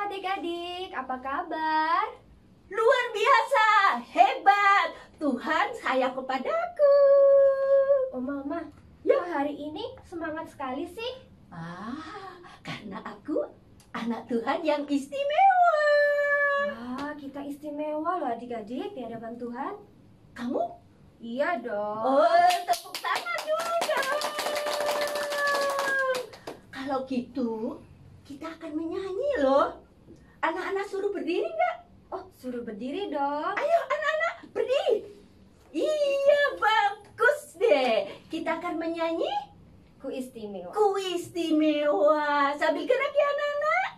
adik-adik, apa kabar? Luar biasa, hebat. Tuhan sayang kepadaku. Oh Mama, Ya. kok hari ini semangat sekali sih? Karena aku anak Tuhan yang istimewa. Wah, kita istimewa loh adik-adik di hadapan Tuhan. Kamu? Iya dong. Oh, tepuk tangan dulu dong. Kalau gitu, kita akan menyanyi loh. Anak-anak suruh berdiri nggak? Oh, suruh berdiri dong. Ayo anak-anak, berdiri. Iya, bagus deh. Kita akan menyanyi Ku istimewa. Ku Istimewa. Sambil gerak ya anak-anak.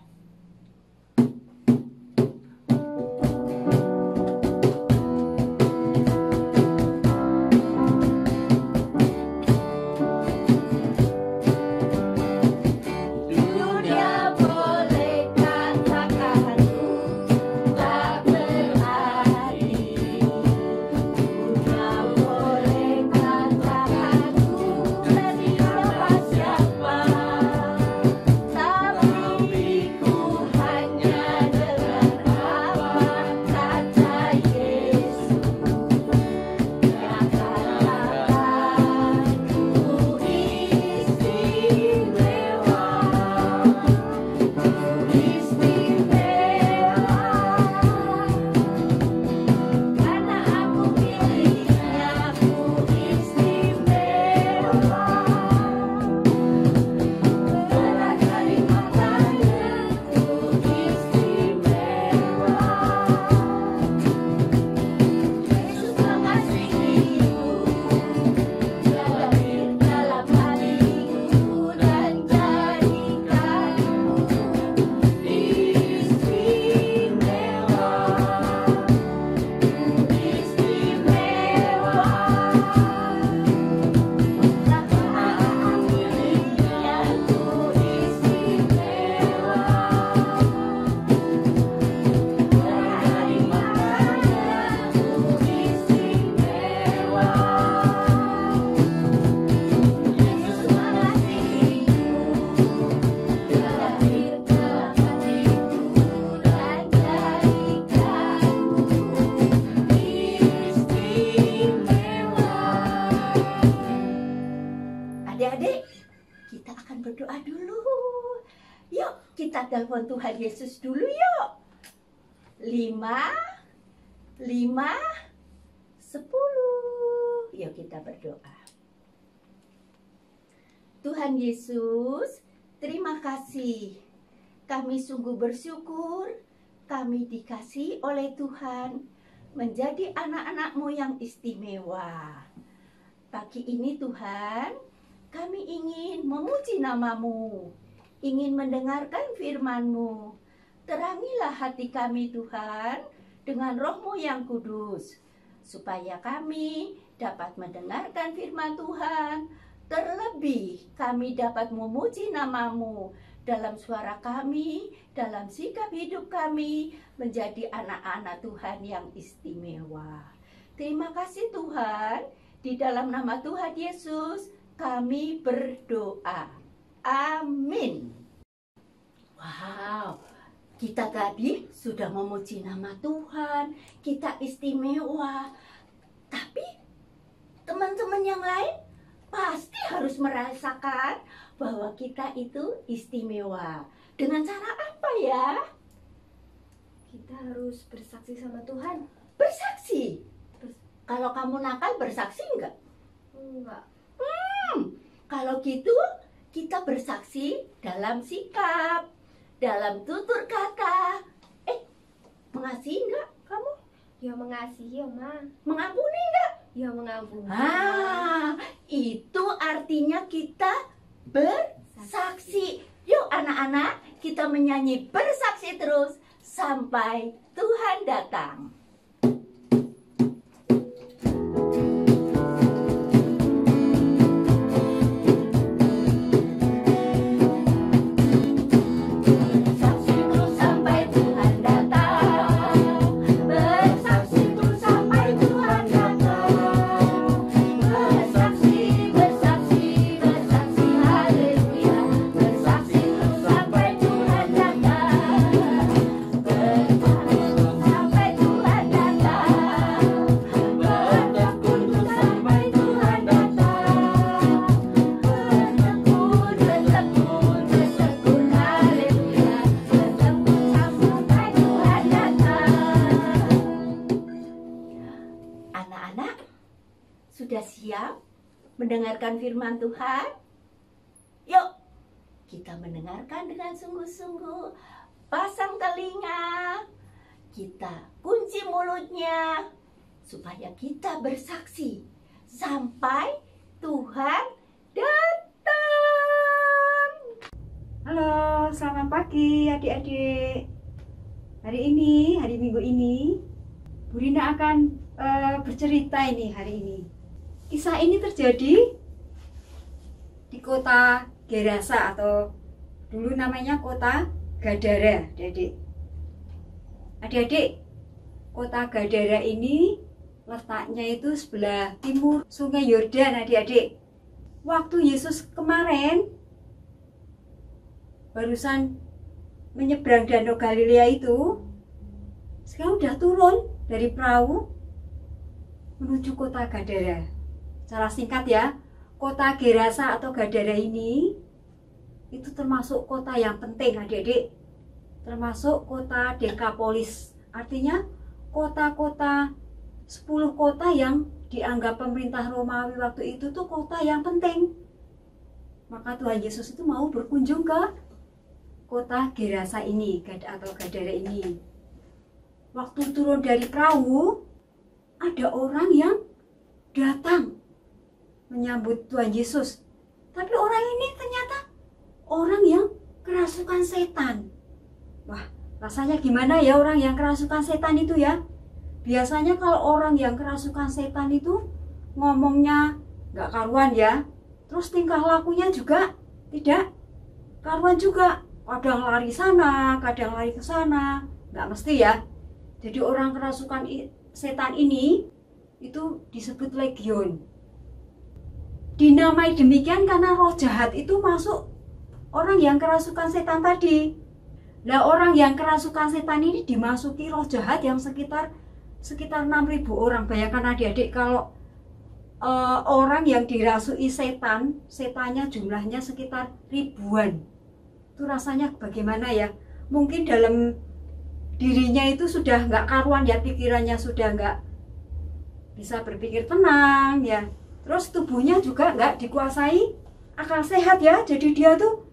Dunia boleh katakanku tak berarti. Dunia boleh katakanku tak siapa-siapa. Tapi ku hanya dengan apa kata Yesus. Dia katakan ku istimewa. Karena aku miliknya, ku istimewa. Berat dari matanya, ku istimewa. Yesus mengasihiku, Dia lahir dalam hatiku dan jadikanku istimewa. Istimewa. Karena aku miliknya, ku istimewa. Dari matanya, ku istimewa. Yesus mengasihiku, Dia lahir dalam hatiku dan jadikanku istimewa. Adik-adik, kita akan berdoa dulu. Yuk, kita telepon Tuhan Yesus dulu yuk. 5, 5, 10. Yuk kita berdoa. Tuhan Yesus, terima kasih. Kami sungguh bersyukur kami dikasihi oleh Tuhan menjadi anak-anak-Mu yang istimewa. Pagi ini Tuhan, kami ingin memuji nama-Mu, ingin mendengarkan firman-Mu. Terangilah hati kami Tuhan dengan Roh-Mu yang kudus, supaya kami dapat mendengarkan firman Tuhan. Terlebih kami dapat memuji nama-Mu dalam suara kami, dalam sikap hidup kami, menjadi anak-anak Tuhan yang istimewa. Terima kasih Tuhan, di dalam nama Tuhan Yesus kami berdoa. Amin. Wow, kita tadi sudah memuji nama Tuhan, kita istimewa. Tapi teman-teman yang lain pasti harus merasakan bahwa kita itu istimewa. Dengan cara apa ya? Kita harus bersaksi sama Tuhan. Bersaksi. Kalau kamu nakal, bersaksi enggak? Enggak. Kalau gitu, kita bersaksi dalam sikap, dalam tutur kata. Mengasihi enggak kamu? Ya mengasihi, Oma. Mengampuni enggak? Ya mengampuni. Itu artinya kita bersaksi. Yuk anak-anak, kita menyanyi bersaksi terus sampai Tuhan datang. Bersaksi terus sampai Tuhan datang. Bersaksi terus sampai Tuhan datang. Bersaksi, bersaksi, bersaksi, haleluya. Bersaksi terus sampai Tuhan datang. Sudah siap mendengarkan firman Tuhan? Yuk, kita mendengarkan dengan sungguh-sungguh. Pasang telinga, kita kunci mulutnya, supaya kita bersaksi sampai Tuhan datang. Halo, selamat pagi adik-adik. Hari Minggu ini, Bu Rina akan bercerita hari ini. Kisah ini terjadi di kota Gerasa atau dulu namanya kota Gadara, adik-adik. Adik-adik, kota Gadara ini letaknya itu sebelah timur Sungai Yordan, adik-adik. Waktu Yesus kemarin barusan menyeberang Danau Galilea itu, sekarang udah turun dari perahu menuju kota Gadara. Secara singkat ya, kota Gerasa atau Gadara ini itu termasuk kota yang penting, adik-adik. Termasuk kota Dekapolis. Artinya kota-kota 10 kota yang dianggap pemerintah Romawi waktu itu tuh kota yang penting. Maka Tuhan Yesus itu mau berkunjung ke kota Gerasa ini atau Gadara ini. Waktu turun dari perahu, ada orang yang datang menyambut Tuhan Yesus. Tapi orang ini ternyata orang yang kerasukan setan. Wah, rasanya gimana ya orang yang kerasukan setan itu ya? Biasanya kalau orang yang kerasukan setan itu ngomongnya nggak karuan ya. Terus tingkah lakunya juga tidak karuan juga. Kadang lari sana, kadang lari ke sana. Nggak mesti ya. Jadi orang kerasukan setan ini itu disebut legion. Dinamai demikian karena roh jahat itu masuk orang yang kerasukan setan tadi. Nah, orang yang kerasukan setan ini dimasuki roh jahat yang sekitar 6.000 orang. Bayangkan adik-adik kalau orang yang dirasui setan, setannya jumlahnya sekitar ribuan. Itu rasanya bagaimana ya? Mungkin dalam dirinya itu sudah nggak karuan ya, pikirannya sudah nggak bisa berpikir tenang ya. Terus tubuhnya juga nggak dikuasai akal sehat ya. Jadi dia tuh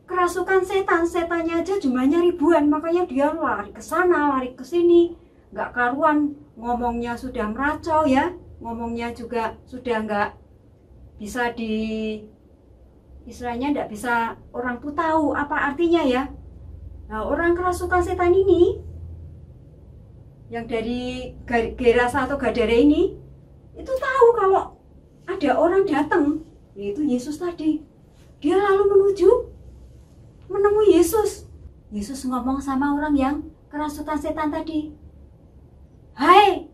kerasukan setan, setannya aja jumlahnya ribuan, makanya dia lari ke sana, lari ke sini, nggak karuan, ngomongnya sudah meracau ya, ngomongnya juga sudah nggak bisa istilahnya nggak bisa orang tuh tahu apa artinya ya. Nah, orang kerasukan setan ini yang dari Gerasa atau Gadara ini itu tahu kalau ada orang datang, yaitu Yesus tadi. Dia lalu menemui Yesus. Yesus ngomong sama orang yang kerasukan setan tadi. Hai,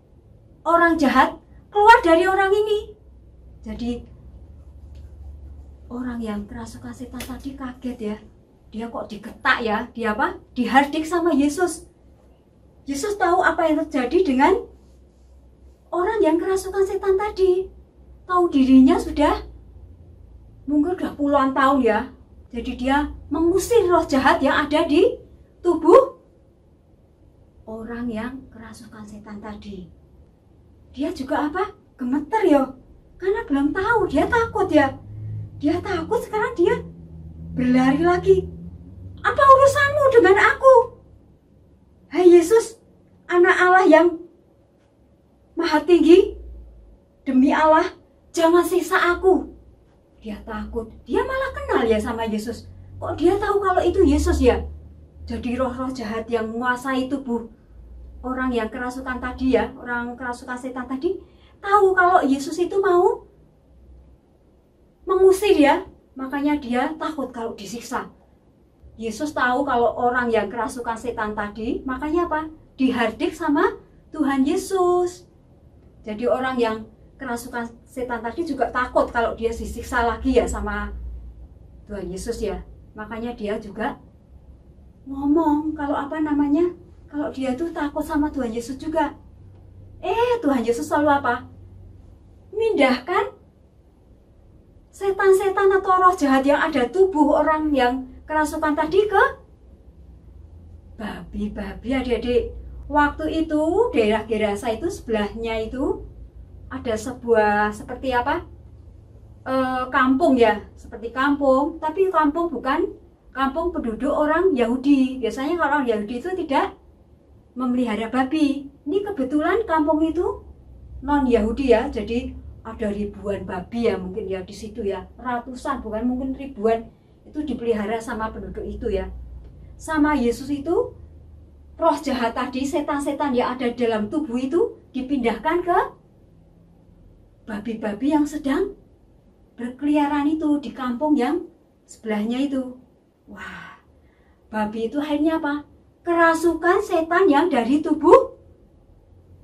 orang jahat, keluar dari orang ini. Jadi orang yang kerasukan setan tadi kaget ya. Dia kok digetak ya, dia apa? Dihardik sama Yesus. Yesus tahu apa yang terjadi dengan orang yang kerasukan setan tadi. Tahu dirinya mungkin udah puluhan tahun ya. Jadi dia mengusir roh jahat yang ada di tubuh orang yang kerasukan setan tadi. Dia juga apa? Gemeter ya. Karena belum tahu, dia takut ya. Dia takut, sekarang dia berlari lagi. Apa urusanmu dengan aku? Hai Yesus, anak Allah yang maha tinggi, demi Allah, jangan siksa aku. Dia takut, dia malah kenal ya sama Yesus. Kok dia tahu kalau itu Yesus ya? Jadi roh-roh jahat yang menguasai tubuh orang yang kerasukan tadi ya, orang kerasukan setan tadi, tahu kalau Yesus itu mau mengusir ya. Makanya dia takut kalau disiksa. Yesus tahu kalau orang yang kerasukan setan tadi, makanya apa? Dihardik sama Tuhan Yesus. Jadi orang yang kerasukan setan tadi juga takut kalau dia disiksa lagi ya sama Tuhan Yesus ya. Makanya dia juga ngomong kalau dia tuh takut sama Tuhan Yesus juga. Tuhan Yesus selalu apa? Mindahkan setan-setan atau roh jahat yang ada tubuh orang yang kerasukan tadi ke babi-babi, adik-adik. Waktu itu daerah Gerasa itu sebelahnya itu ada sebuah seperti apa, kampung ya, seperti kampung, tapi kampung bukan kampung penduduk orang Yahudi. Biasanya kalau orang Yahudi itu tidak memelihara babi. Ini kebetulan kampung itu non Yahudi ya, jadi ada ribuan babi ya mungkin ya di situ ya, ratusan bukan mungkin ribuan, itu dipelihara sama penduduk itu ya. Sama Yesus itu, roh jahat tadi, setan-setan yang ada dalam tubuh itu dipindahkan ke babi-babi yang sedang berkeliaran itu di kampung yang sebelahnya itu. Wah, babi itu akhirnya apa? Kerasukan setan yang dari tubuh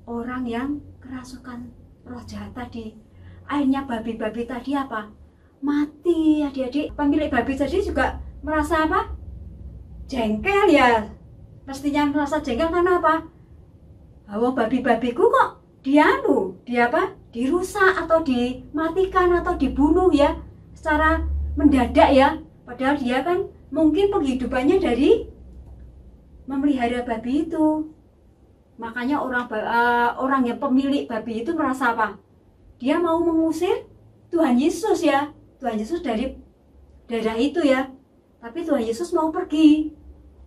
orang yang kerasukan roh jahat tadi. Akhirnya babi-babi tadi apa? Mati, adik-adik. Pemilik babi tadi juga merasa apa? Jengkel ya. Pastinya merasa jengkel karena apa? Bahwa babi-babiku kok dia apa? Dirusak atau dimatikan atau dibunuh ya secara mendadak ya. Padahal dia kan mungkin penghidupannya dari memelihara babi itu. Makanya orang yang pemilik babi itu merasa apa? Dia mau mengusir Tuhan Yesus ya. Tuhan Yesus dari daerah itu ya. Tapi Tuhan Yesus mau pergi.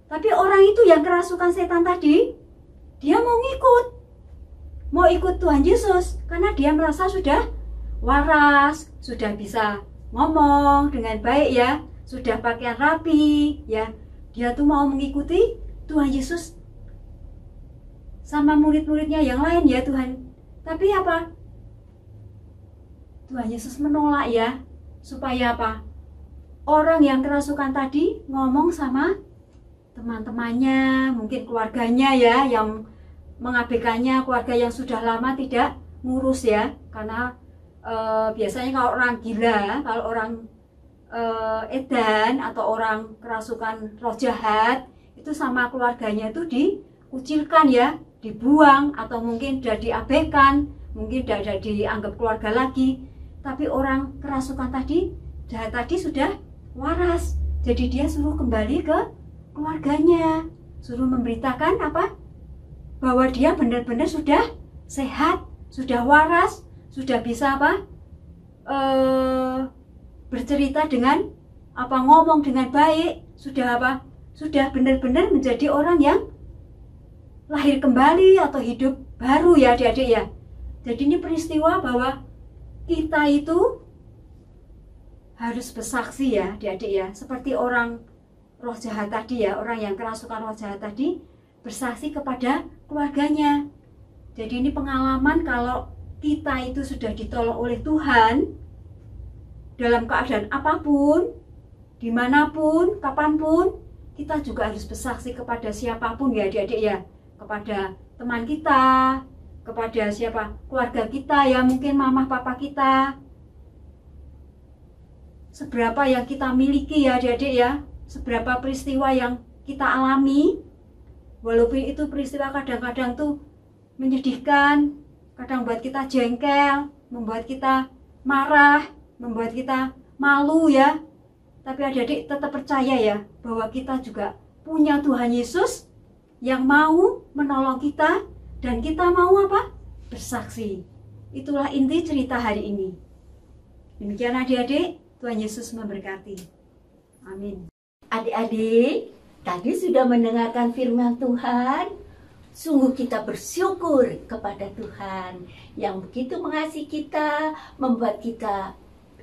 Tapi orang itu yang kerasukan setan tadi, dia mau ikut Tuhan Yesus. Karena dia merasa sudah waras, sudah bisa ngomong dengan baik ya, sudah pakaian rapi ya. Dia tuh mau mengikuti Tuhan Yesus sama murid-muridnya yang lain ya Tuhan. Tapi apa? Tuhan Yesus menolak ya, supaya apa? Orang yang kerasukan tadi ngomong sama teman-temannya, mungkin keluarganya ya, yang mengabaikannya, keluarga yang sudah lama tidak ngurus ya. Karena biasanya kalau orang gila, kalau orang edan atau orang kerasukan roh jahat, itu sama keluarganya itu dikucilkan ya, dibuang atau mungkin sudah diabaikan, mungkin sudah dianggap keluarga lagi. Tapi orang kerasukan tadi, jahat tadi sudah waras, jadi dia suruh kembali ke keluarganya, suruh memberitakan apa? Bahwa dia benar-benar sudah sehat, sudah waras, sudah bisa apa? Bercerita dengan apa, ngomong dengan baik, sudah apa? Sudah benar-benar menjadi orang yang lahir kembali atau hidup baru ya adik-adik ya. Jadi ini peristiwa bahwa kita itu harus bersaksi ya adik-adik ya. Seperti orang roh jahat tadi ya, orang yang kerasukan roh jahat tadi bersaksi kepada keluarganya. Jadi ini pengalaman kalau kita itu sudah ditolong oleh Tuhan dalam keadaan apapun, dimanapun, kapanpun, kita juga harus bersaksi kepada siapapun ya adik-adik ya. Kepada teman kita, kepada siapa? Keluarga kita ya, mungkin mama papa kita. Seberapa yang kita miliki ya adik-adik ya, seberapa peristiwa yang kita alami, walaupun itu peristiwa kadang-kadang tuh menyedihkan, kadang buat kita jengkel, membuat kita marah, membuat kita malu ya. Tapi adik-adik tetap percaya ya, bahwa kita juga punya Tuhan Yesus yang mau menolong kita, dan kita mau apa? Bersaksi. Itulah inti cerita hari ini. Demikian adik-adik, Tuhan Yesus memberkati. Amin. Adik-adik, tadi sudah mendengarkan firman Tuhan. Sungguh kita bersyukur kepada Tuhan yang begitu mengasihi kita, membuat kita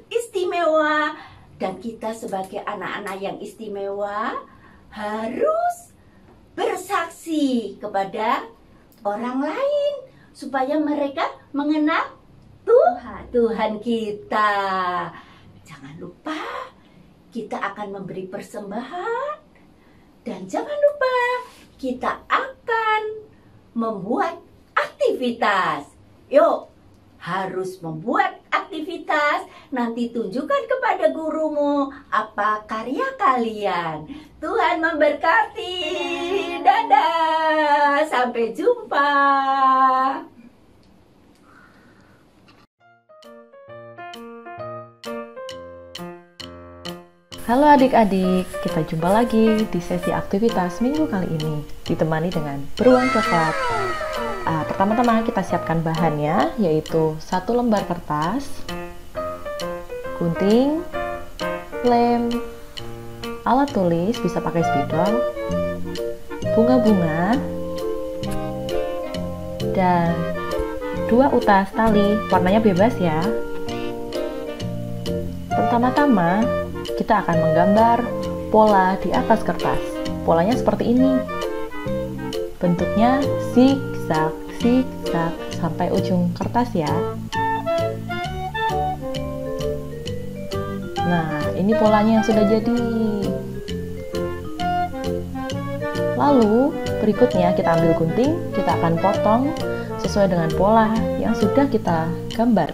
istimewa, dan kita sebagai anak-anak yang istimewa harus bersaksi kepada orang lain supaya mereka mengenal Tuhan kita. Jangan lupa kita akan memberi persembahan, dan jangan lupa kita akan membuat aktivitas. Yuk, harus membuat aktivitas. Nanti tunjukkan kepada gurumu apa karya kalian. Tuhan memberkati. Dadah, sampai jumpa. Halo adik-adik, kita jumpa lagi di sesi aktivitas minggu kali ini, ditemani dengan beruang coklat. Pertama-tama kita siapkan bahannya, yaitu 1 lembar kertas, gunting, lem, alat tulis bisa pakai spidol, bunga-bunga, dan 2 utas tali, warnanya bebas ya. Pertama-tama kita akan menggambar pola di atas kertas. Polanya seperti ini. Bentuknya zigzag, zigzag sampai ujung kertas ya. Nah, ini polanya yang sudah jadi. Lalu, berikutnya kita ambil gunting, kita akan potong sesuai dengan pola yang sudah kita gambar.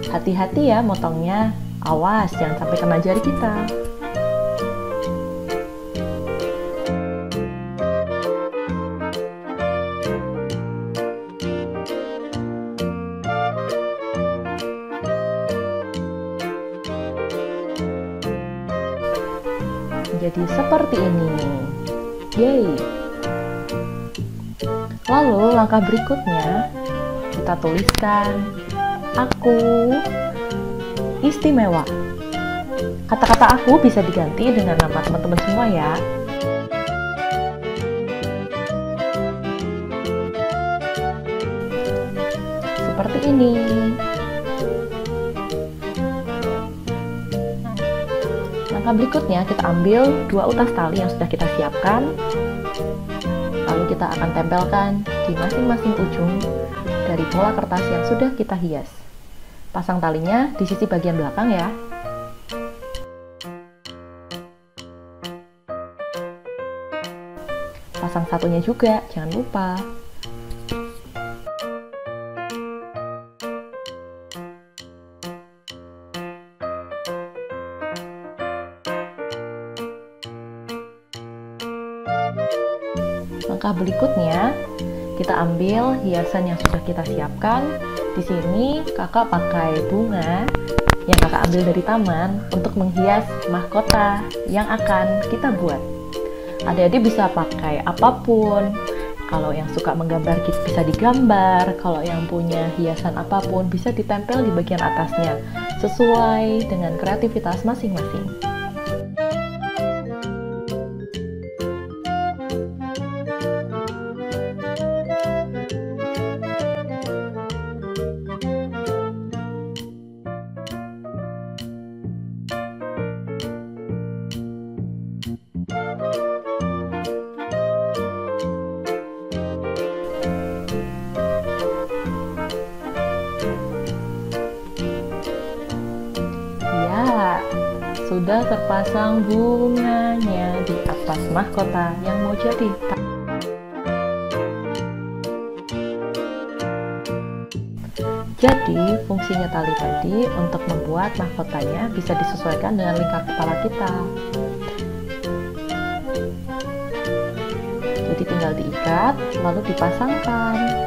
Hati-hati ya motongnya, awas jangan sampai kena jari kita. Jadi seperti ini. Yeay. Lalu langkah berikutnya kita tuliskan aku istimewa. Kata-kata aku bisa diganti dengan nama teman-teman semua ya. Seperti ini. Langkah berikutnya kita ambil 2 utas tali yang sudah kita siapkan. Lalu kita akan tempelkan di masing-masing ujung dari pola kertas yang sudah kita hias. Pasang talinya di sisi bagian belakang ya. Pasang satunya juga, jangan lupa. Langkah berikutnya, kita ambil hiasan yang sudah kita siapkan. Di sini kakak pakai bunga yang kakak ambil dari taman untuk menghias mahkota yang akan kita buat. Adik-adik bisa pakai apapun. Kalau yang suka menggambar bisa digambar. Kalau yang punya hiasan apapun bisa ditempel di bagian atasnya sesuai dengan kreativitas masing-masing. Sudah terpasang bunganya di atas mahkota yang mau jadi. Jadi, fungsinya tali tadi untuk membuat mahkotanya bisa disesuaikan dengan lingkar kepala kita. Jadi tinggal diikat, lalu dipasangkan.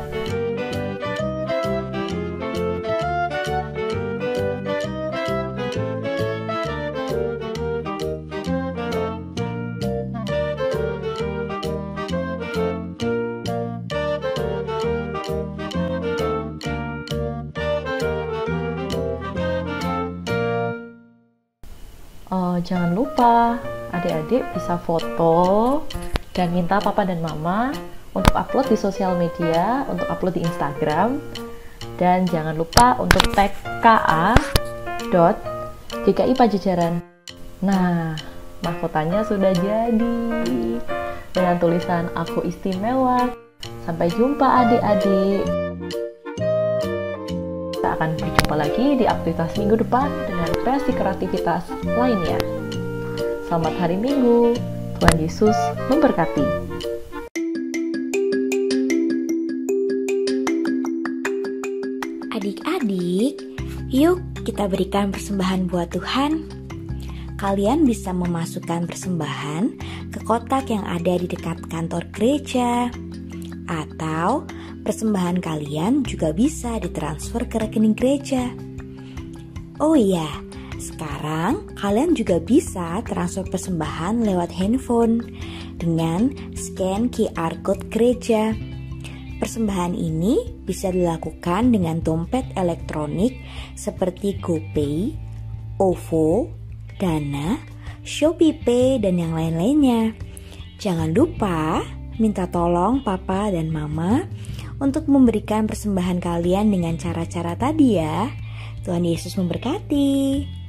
Jangan lupa adik-adik bisa foto dan minta papa dan mama untuk upload di sosial media, untuk upload di Instagram, dan jangan lupa untuk tag ka.gki Pajajaran. Nah, mahkotanya sudah jadi dengan tulisan aku istimewa. Sampai jumpa adik-adik. Kita akan berjumpa lagi di aktivitas minggu depan dengan kreativitas lainnya. Selamat hari Minggu, Tuhan Yesus memberkati. Adik-adik, yuk kita berikan persembahan buat Tuhan. Kalian bisa memasukkan persembahan ke kotak yang ada di dekat kantor gereja, atau persembahan kalian juga bisa ditransfer ke rekening gereja. Oh iya, sekarang kalian juga bisa transfer persembahan lewat handphone dengan scan QR Code gereja. Persembahan ini bisa dilakukan dengan dompet elektronik seperti GoPay, OVO, Dana, ShopeePay, dan yang lain-lainnya. Jangan lupa minta tolong papa dan mama untuk memberikan persembahan kalian dengan cara-cara tadi ya. Tuhan Yesus memberkati.